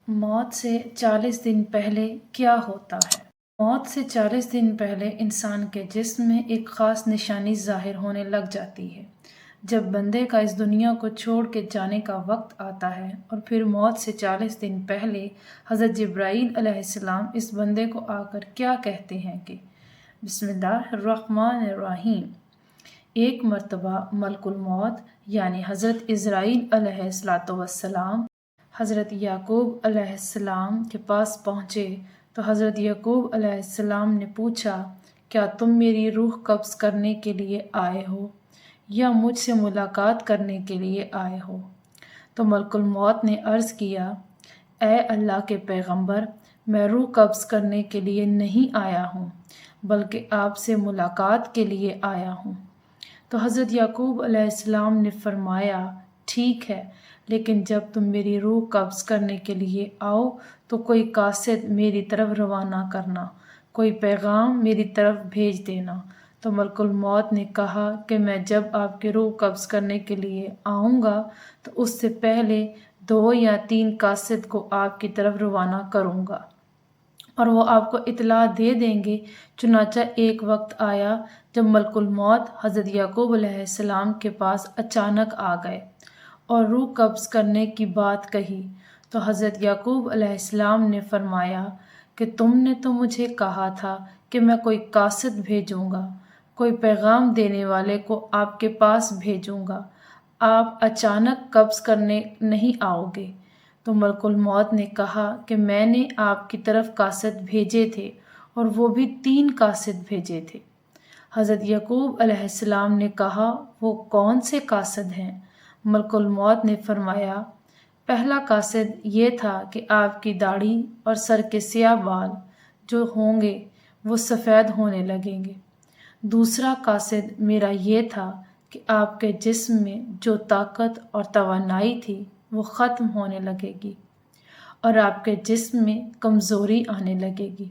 मौत से 40 दिन पहले क्या होता है? मौत से 40 दिन पहले इंसान के जिस्म में एक ख़ास निशानी ज़ाहिर होने लग जाती है। जब बंदे का इस दुनिया को छोड़ के जाने का वक्त आता है और फिर मौत से 40 दिन पहले हज़रत जिब्राईल अलैहिस्सलाम इस बंदे को आकर क्या कहते हैं कि बिस्मिल्लाहिर्रहमानिर्रहीम। एक मर्तबा मलकुल मौत यानी हज़रत इज़राईल अलैहिस्सलाम हज़रत याकूब अलैहिस्सलाम के पास पहुँचे तो हज़रत याकूब अलैहिस्सलाम ने पूछा, क्या तुम मेरी रूह कब्ज़ करने के लिए आए हो या मुझसे मुलाकात करने के लिए आए हो? तो मलकुल मौत ने अर्ज़ किया, ए अल्लाह के पैगंबर, मैं रूह कब्ज़ करने के लिए नहीं आया हूँ बल्कि आपसे मुलाकात के लिए आया हूँ। तो हज़रत याकूब अलैहिस्सलाम ने फरमाया, ठीक है, लेकिन जब तुम मेरी रूह कब्ज़ करने के लिए आओ तो कोई कासिद मेरी तरफ रवाना करना, कोई पैगाम मेरी तरफ भेज देना। तो मलकुल मौत ने कहा कि मैं जब आपकी रूह कब्ज़ करने के लिए आऊँगा तो उससे पहले 2 या 3 कासिद को आपकी तरफ रवाना करूँगा और वो आपको इत्तला दे देंगे। चुनाचा एक वक्त आया जब मलकुल मौत हज़रत याकूब अलैहिस्सलाम के पास अचानक आ गए और रूह कब्ज़ करने की बात कही। तो हज़रत याकूब अलैहिस्सलाम ने फरमाया कि तुमने तो मुझे कहा था कि मैं कोई कासिद भेजूँगा, कोई पैगाम देने वाले को आपके पास भेजूँगा, आप अचानक कब्ज़ करने नहीं आओगे। तो मलकुल मौत ने कहा कि मैंने आपकी तरफ कासिद भेजे थे और वो भी 3 कासिद भेजे थे। हज़रत याकूब अलैहिस्सलाम ने कहा, वो कौन से कासिद हैं? मलकुल मौत ने फरमाया, पहला कासिद ये था कि आपकी दाढ़ी और सर के सियाह बाल जो होंगे वो सफ़ेद होने लगेंगे। दूसरा कासिद मेरा ये था कि आपके जिस्म में जो ताकत और तवानाई थी वो ख़त्म होने लगेगी और आपके जिस्म में कमज़ोरी आने लगेगी।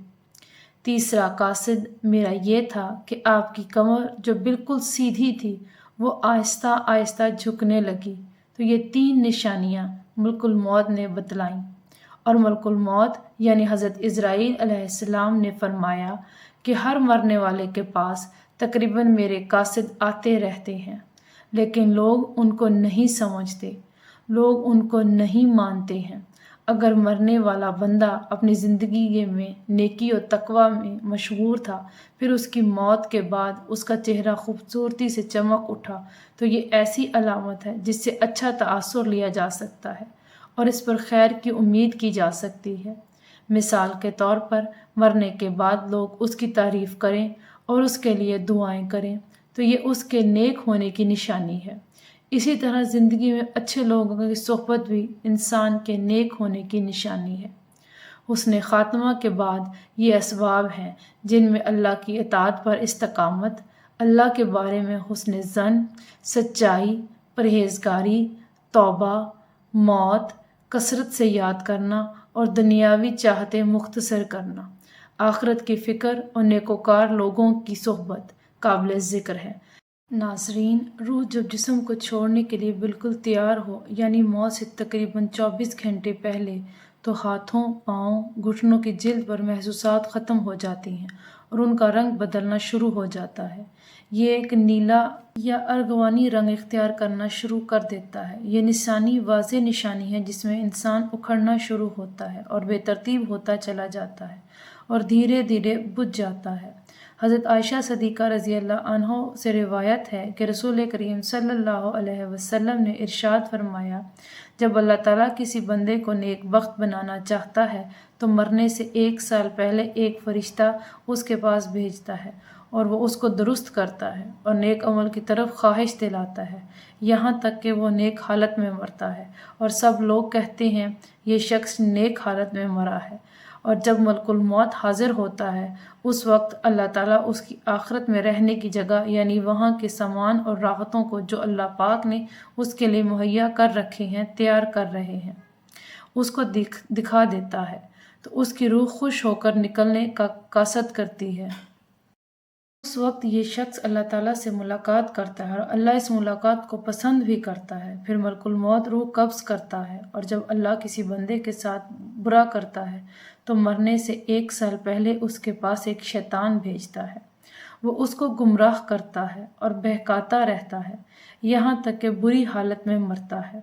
तीसरा कासिद मेरा ये था कि आपकी कमर जो बिल्कुल सीधी थी वो आहिस्ता आहिस्ता झुकने लगी। तो ये 3 निशानियाँ मलकुल मौत ने बतलाईं और मलकुल मौत यानी हज़रत इज़राईल अलैहिस्सलाम ने फरमाया कि हर मरने वाले के पास तकरीबन मेरे कासिद आते रहते हैं, लेकिन लोग उनको नहीं समझते, लोग उनको नहीं मानते हैं। अगर मरने वाला बंदा अपनी ज़िंदगी में नेकी और तकवा में मशहूर था, फिर उसकी मौत के बाद उसका चेहरा खूबसूरती से चमक उठा, तो ये ऐसी अलामत है जिससे अच्छा तासुर लिया जा सकता है और इस पर खैर की उम्मीद की जा सकती है। मिसाल के तौर पर मरने के बाद लोग उसकी तारीफ़ करें और उसके लिए दुआएं करें, तो ये उसके नेक होने की निशानी है। इसी तरह ज़िंदगी में अच्छे लोगों की सोहबत भी इंसान के नेक होने की निशानी है। हुस्न ख़ात्मा के बाद ये असबाब हैं जिनमें अल्लाह की इताअत पर इस्तकामत, अल्लाह के बारे में हुस्न ज़न, सच्चाई, परहेज़गारी, तौबा, मौत, कसरत से याद करना और दुनियावी चाहते मुख्तसर करना, आखिरत की फ़िक्र और नेकोकार लोगों की सोहबत काबिल ज़िक्र है। नाज़रीन, रूह जब जिस्म को छोड़ने के लिए बिल्कुल तैयार हो यानी मौत से तकरीबन 24 घंटे पहले, तो हाथों, पाँव, घुटनों की जिल्द पर महसूसात ख़त्म हो जाती हैं और उनका रंग बदलना शुरू हो जाता है। ये एक नीला या अर्गवानी रंग इख्तियार करना शुरू कर देता है। ये निशानी वाज़ेह निशानी है जिसमें इंसान उखड़ना शुरू होता है और बेतरतीब होता चला जाता है और धीरे धीरे बुझ जाता है। हज़रत आयशा सदीक़ा रज़ियल्लाहु अन्हा से रिवायत है कि रसूल करीम सल्लल्लाहु अलैहि वसल्लम ने इरशाद फरमाया, जब अल्लाह ताला किसी बंदे को नेक बख्त बनाना चाहता है तो मरने से 1 साल पहले एक फ़रिश्ता उसके पास भेजता है और वो उसको दुरुस्त करता है और नेक अमल की तरफ ख्वाहिश दिलाता है, यहाँ तक कि वो नेक हालत में मरता है और सब लोग कहते हैं ये शख्स नेक हालत में मरा है। और जब मलकुल मौत हाजिर होता है उस वक्त अल्लाह ताला उसकी आखिरत में रहने की जगह यानी वहाँ के सामान और राहतों को जो अल्लाह पाक ने उसके लिए मुहैया कर रखे हैं, तैयार कर रहे हैं, उसको दिखा देता है। तो उसकी रूह खुश होकर निकलने का कसद करती है। उस वक्त ये शख्स अल्लाह ताला से मुलाकात करता है और अल्लाह इस मुलाकात को पसंद भी करता है। फिर मलकुल मौत रूह कब्ज़ करता है और जब अल्लाह किसी बंदे के साथ برا کرتا ہے تو مرنے سے 1 سال پہلے اس کے پاس ایک شیطان بھیجتا ہے۔ وہ اس کو گمراہ کرتا ہے اور بہکاتا رہتا ہے یہاں تک کہ بری حالت میں مرتا ہے،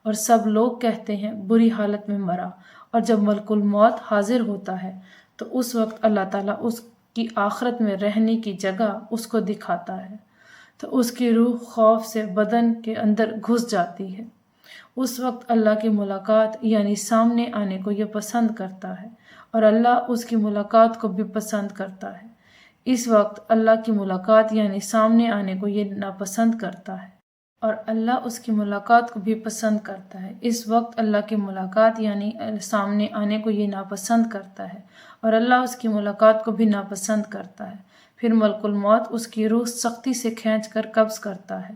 اور سب لوگ کہتے ہیں بری حالت میں مرا، اور جب ملک الموت حاضر ہوتا ہے تو اس وقت اللہ تعالیٰ اس کی آخرت میں رہنے کی جگہ اس کو دکھاتا ہے، تو اس کی روح خوف سے بدن کے اندر گھس جاتی ہے۔ اس وقت اللہ کی ملاقات یعنی سامنے آنے کو یہ پسند کرتا ہے، اور اللہ اس کی ملاقات کو بھی پسند کرتا ہے۔ اس وقت اللہ کی ملاقات یعنی سامنے آنے کو یہ ناپسند کرتا ہے، اور اللہ اس کی ملاقات کو بھی پسند کرتا ہے۔ اس وقت اللہ کی ملاقات یعنی سامنے آنے کو یہ ناپسند کرتا ہے، اور اللہ اس کی ملاقات کو بھی ناپسند کرتا ہے۔ پھر ملک الموت اس کی روح سختی سے کھینچ کر قبض کرتا ہے۔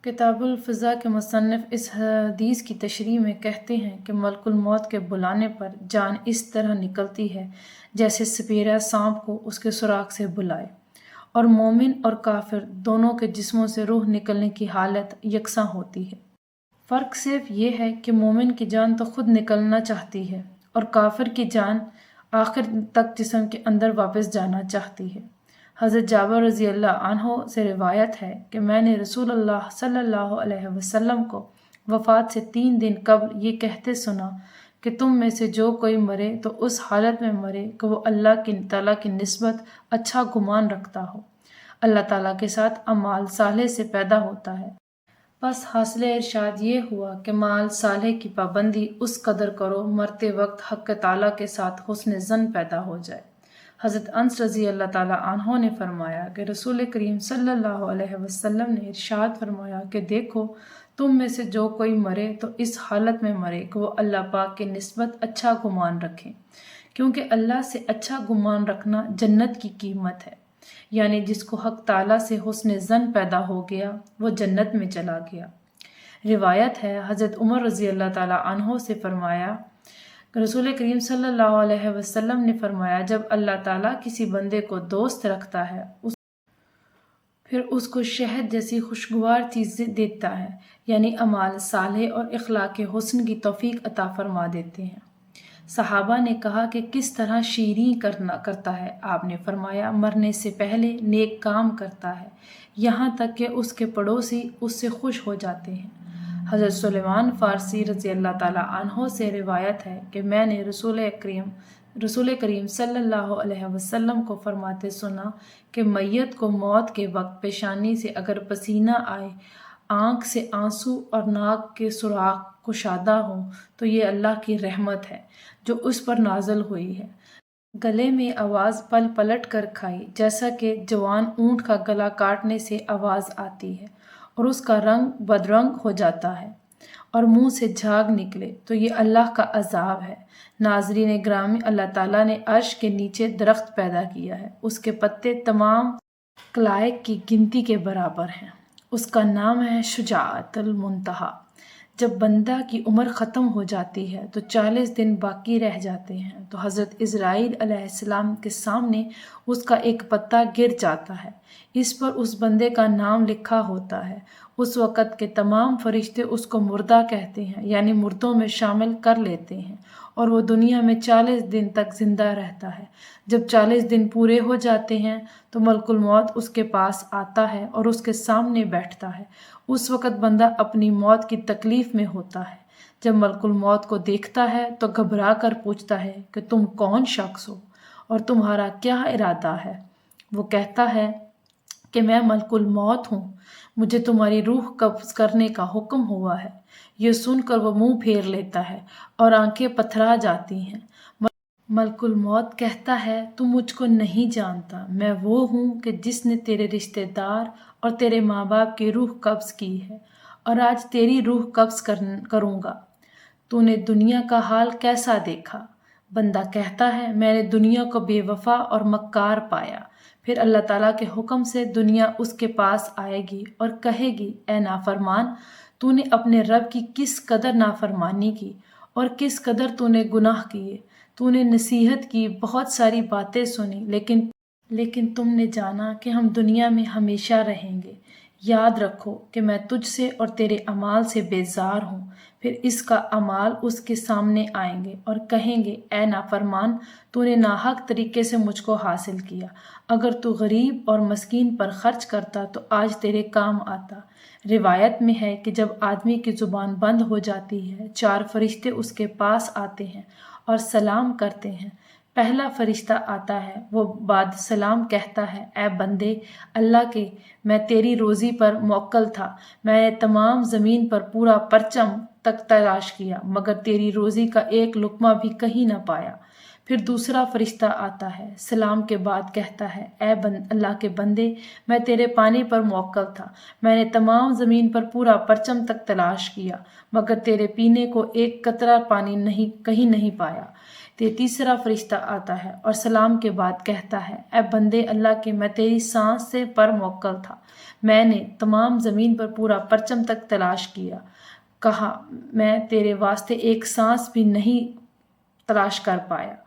کتاب الفضا کے مصنف اس حدیث کی تشریح میں کہتے ہیں کہ ملک الموت کے بلانے پر جان اس طرح نکلتی ہے جیسے سپیرا سانپ کو اس کے سوراخ سے بلائے، اور مومن اور کافر دونوں کے جسموں سے روح نکلنے کی حالت یکساں ہوتی ہے۔ فرق صرف یہ ہے کہ مومن کی جان تو خود نکلنا چاہتی ہے، اور کافر کی جان آخر تک جسم کے اندر واپس جانا چاہتی ہے۔ حضرت جابر رضی اللہ عنہ سے روایت ہے کہ میں نے رسول اللہ صلی اللہ علیہ وسلم کو وفات سے 3 دن قبل یہ کہتے سنا کہ تم میں سے جو کوئی مرے تو اس حالت میں مرے کہ وہ اللہ تعالیٰ کی نسبت اچھا گمان رکھتا ہو، اللہ تعالیٰ کے ساتھ اعمال صالح سے پیدا ہوتا ہے۔ بس حاصل ارشاد یہ ہوا کہ مال صالح کی پابندی اس قدر کرو مرتے وقت حق تعالیٰ کے ساتھ حسن ظن پیدا ہو جائے۔ حضرت انس رضی اللہ تعالیٰ عنہ نے فرمایا کہ رسول کریم صلی اللہ علیہ وسلم نے ارشاد فرمایا کہ دیکھو تم میں سے جو کوئی مرے تو اس حالت میں مرے کہ وہ اللہ پاک کی نسبت اچھا گمان رکھے، کیونکہ اللہ سے اچھا گمان رکھنا جنت کی قیمت ہے، یعنی جس کو حق تعالیٰ سے حسن ظن پیدا ہو گیا وہ جنت میں چلا گیا۔ روایت ہے حضرت عمر رضی اللہ تعالیٰ عنہ سے فرمایا رسول کریم صلی اللہ علیہ وسلم نے فرمایا جب اللہ تعالیٰ کسی بندے کو دوست رکھتا ہے پھر اس کو شہد جیسی خوشگوار چیزیں دیتا ہے، یعنی اعمال صالح اور اخلاق حسن کی توفیق عطا فرما دیتے ہیں۔ صحابہ نے کہا کہ کس طرح شیریں کرتا ہے؟ آپ نے فرمایا مرنے سے پہلے نیک کام کرتا ہے یہاں تک کہ اس کے پڑوسی اس سے خوش ہو جاتے ہیں۔ حضرت سلیمان فارسی رضی اللہ تعالیٰ عنہ سے روایت ہے کہ میں نے رسول کریم صلی اللہ علیہ وسلم کو فرماتے سنا کہ میت کو موت کے وقت پیشانی سے اگر پسینہ آئے، آنکھ سے آنسو اور ناک کے سوراخ کشادہ ہوں تو یہ اللہ کی رحمت ہے جو اس پر نازل ہوئی ہے۔ گلے میں آواز پلٹ کر کھائی جیسا کہ جوان اونٹ کا گلا کاٹنے سے آواز آتی ہے اور اس کا رنگ بدرنگ ہو جاتا ہے اور منہ سے جھاگ نکلے تو یہ اللہ کا عذاب ہے۔ ناظرین گرامی، اللہ تعالیٰ نے عرش کے نیچے درخت پیدا کیا ہے، اس کے پتے تمام کلائق کی گنتی کے برابر ہیں، اس کا نام ہے شجاعت المنتہا۔ جب بندہ کی عمر ختم ہو جاتی ہے تو 40 دن باقی رہ جاتے ہیں تو حضرت اسرائیل علیہ السلام کے سامنے اس کا ایک پتا گر جاتا ہے، اس پر اس بندے کا نام لکھا ہوتا ہے۔ اس وقت کے تمام فرشتے اس کو مردہ کہتے ہیں، یعنی مردوں میں شامل کر لیتے ہیں، اور وہ دنیا میں 40 دن تک زندہ رہتا ہے۔ جب 40 دن پورے ہو جاتے ہیں تو ملک الموت اس کے پاس آتا ہے اور اس کے سامنے بیٹھتا ہے۔ اس وقت بندہ اپنی موت کی تکلیف میں ہوتا ہے۔ جب ملک الموت کو دیکھتا ہے تو گھبرا کر پوچھتا ہے کہ تم کون شخص ہو اور تمہارا کیا ارادہ ہے؟ وہ کہتا ہے کہ میں ملک الموت ہوں، مجھے تمہاری روح قبض کرنے کا حکم ہوا ہے۔ یہ سن کر وہ منہ پھیر لیتا ہے اور آنکھیں پتھرا جاتی ہیں۔ ملک الموت کہتا ہے تو مجھ کو نہیں جانتا، میں وہ ہوں کہ جس نے تیرے رشتہ دار اور تیرے ماں باپ کی روح قبض کی ہے، اور آج تیری روح قبض کروں گا۔ تو نے دنیا کا حال کیسا دیکھا؟ بندہ کہتا ہے میں نے دنیا کو بے وفا اور مکار پایا۔ پھر اللہ تعالیٰ کے حکم سے دنیا اس کے پاس آئے گی اور کہے گی اے نافرمان، تو نے اپنے رب کی کس قدر نافرمانی کی اور کس قدر تو نے گناہ کیے۔ تو نے نصیحت کی، بہت ساری باتیں سنی، لیکن تم نے جانا کہ ہم دنیا میں ہمیشہ رہیں گے۔ याद रखो कि मैं तुझसे और तेरे अमाल से बेजार हूँ। फिर इसका अमाल उसके सामने आएंगे और कहेंगे, ए नाफरमान, तूने नाहक तरीके से मुझको हासिल किया। अगर तू गरीब और मस्कीन पर खर्च करता तो आज तेरे काम आता। रिवायत में है कि जब आदमी की ज़ुबान बंद हो जाती है, 4 फरिश्ते उसके पास आते हैं और सलाम करते हैं। पहला फरिश्ता आता है, वो बाद सलाम कहता है, ए बंदे अल्लाह के, मैं तेरी रोज़ी पर मुवक्कल था। मैंने तमाम ज़मीन पर पूरा परचम तक तलाश किया, मगर तेरी रोज़ी का एक लुक़मा भी कहीं न पाया। फिर दूसरा फरिश्ता आता है, सलाम के बाद कहता है, ए अल्लाह के बंदे, मैं तेरे पानी पर मुवक्कल था। मैंने तमाम ज़मीन पर पूरा परचम तक तलाश किया, मगर तेरे पीने को एक कतरा पानी कहीं नहीं पाया। तीसरा फरिश्ता आता है और सलाम के बाद कहता है, ए बंदे अल्लाह के, मैं तेरी सांस से पर मुवक्कल था। मैंने तमाम ज़मीन पर पूरा परचम तक तलाश किया, कहा मैं तेरे वास्ते एक सांस भी नहीं तलाश कर पाया।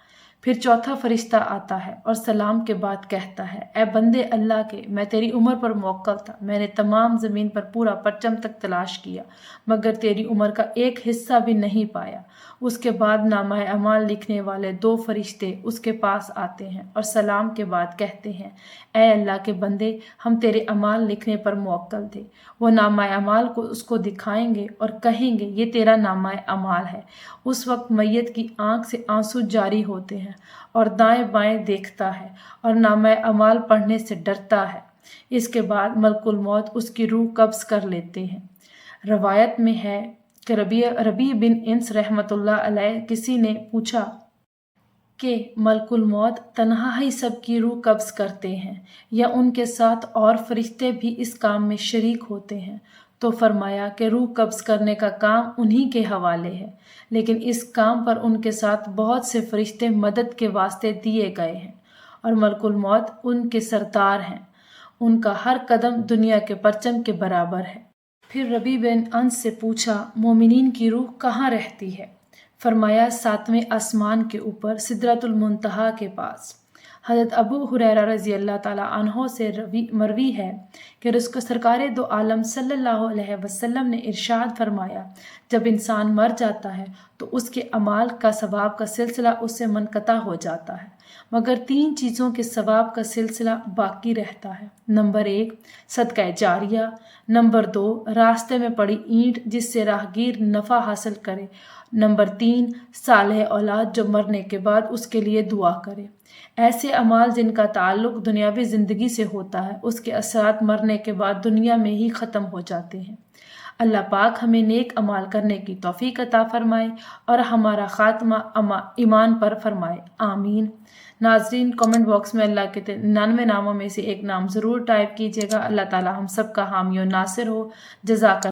फिर चौथा फरिश्ता आता है और सलाम के बाद कहता है, ए बंदे अल्लाह के, मैं तेरी उम्र पर मुवक्कल था। मैंने तमाम ज़मीन पर पूरा परचम तक तलाश किया, मगर तेरी उम्र का एक हिस्सा भी नहीं पाया। उसके बाद नामाए अमाल लिखने वाले 2 फरिश्ते उसके पास आते हैं और सलाम के बाद कहते हैं, ए अल्लाह के बंदे, हम तेरे अमाल लिखने पर मुवक्कल थे। वो नामाए अमाल को उसको दिखाएंगे और कहेंगे, ये तेरा नामाए अमाल है। उस वक्त मैयत की आंख से आंसू जारी होते हैं और दाएं बाएं देखता है और नामाए अमाल पढ़ने से डरता है। इसके बाद मलकुल मौत उसकी रूह कब्ज कर लेते हैं। रवायत में है कि रबी बिन इंस रहमतुल्लाह अलैह किसी ने पूछा कि मलकुल मौत तन्हा ही सबकी रूह कब्ज करते हैं या उनके साथ और फरिश्ते भी इस काम में शरीक होते हैं? तो फरमाया कि रूह कब्ज करने का काम उन्हीं के हवाले है, लेकिन इस काम पर उनके साथ बहुत से फरिश्ते मदद के वास्ते दिए गए हैं और मलकुल मौत उनके सरदार हैं। उनका हर कदम दुनिया के परचम के बराबर है। फिर रबी बिन अंस से पूछा, मोमिनीन की रूह कहाँ रहती है? फरमाया, 7वें आसमान के ऊपर सिदरतुल मुंतहा के पास। हज़रत अबू हुरैरा रज़ी अल्लाह ताला अन्हो से मरवी है कि उसको सरकारे दो आलम सल्लल्लाहु अलैहि वसल्लम ने इरशाद फरमाया, जब इंसान मर जाता है तो उसके अमाल का सवाब का सिलसिला उससे मुनक़ता हो जाता है, मगर 3 चीज़ों के सवाब का सिलसिला बाकी रहता है। नंबर 1 सदका जारिया, नंबर 2 रास्ते में पड़ी ईंट जिससे राहगीर नफ़ा हासिल करे, नंबर 3 सालेह औलाद जो मरने के बाद उसके लिए दुआ करे। ऐसे अमाल जिनका ताल्लुक दुनियावी ज़िंदगी से होता है, उसके असरात मरने के बाद दुनिया में ही ख़त्म हो जाते हैं। अल्लाह पाक हमें नेक अमाल करने की तौफीक अता फरमाए और हमारा ख़ात्मा ईमान पर फरमाए, आमीन। नाज़रीन, कमेंट बॉक्स में अल्लाह के 99 नामों में से एक नाम ज़रूर टाइप कीजिएगा। अल्लाह ताला हम सब का हामी और नासिर हो। जज़ाक